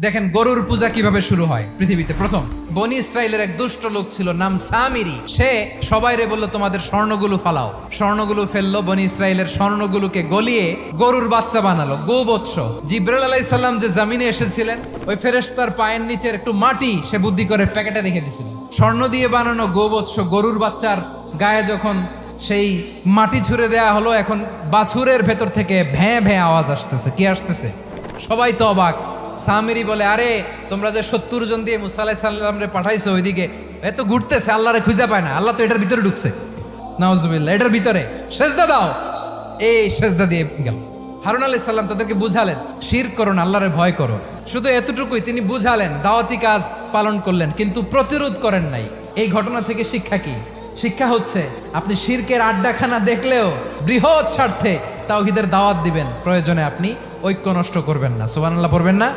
দেখেন গরুর পূজা কিভাবে শুরু হয় পৃথিবীতে প্রথম। বনি ইসরায়েলের এক দুষ্ট লোক ছিল, নাম সামিরি। সে সবাইরে বলল তোমাদের স্বর্ণগুলো ফালাও। স্বর্ণগুলো ফেললো, বনি ইসরায়েলের স্বর্ণগুলোকে গলিয়ে গরুর বাচ্চা বানালো, গোবৎস। জিব্রাইল আলাইহিস সালাম যে জমিনে এসেছিলেন, ওই ফেরেশতার পায়ের নিচের একটু মাটি সে বুদ্ধি করে প্যাকেটে রেখে দিছিল। স্বর্ণ দিয়ে বানানো গোবৎস গরুর বাচ্চার গায়ে যখন সেই মাটি ছুঁড়ে দেয়া হলো, এখন বাছুরের ভেতর থেকে ভ্যাঁ ভ্যাঁ আওয়াজ আসতেছে। কি আসতেছে? সবাই তো অবাক। সামিরি বলে, আরে তোমরা যে 70 জন দিয়ে মুসা আলাইহিস সালাম রে পাঠাইছো ওইদিকে, এত ঘুরতেছে, আল্লাহরে খুঁজে পায় না, আল্লাহ তো এটার ভিতরে ঢুকছে। নাউজুবিল্লাহ, এটার ভিতরে সেজদা দাও। এই সেজদা দিয়ে গেল। হারুন আলাইহিস সালাম তাদেরকে বুঝালেন, শিরক করো না, আল্লাহরে ভয় করো। শুধু এতটুকুই তিনি বুঝালেন, দাওয়াতি কাজ পালন করলেন, কিন্তু প্রতিরোধ করেন নাই। এই ঘটনা থেকে শিক্ষা কি? শিক্ষা হচ্ছে, আপনি শিরকের আড্ডাখানা দেখলেও বৃহৎ স্বার্থে তাওহীদের দাওয়াত দিবেন, প্রয়োজনে আপনি ঐক্য নষ্ট করবেন না। সুবহানাল্লাহ পড়বেন না?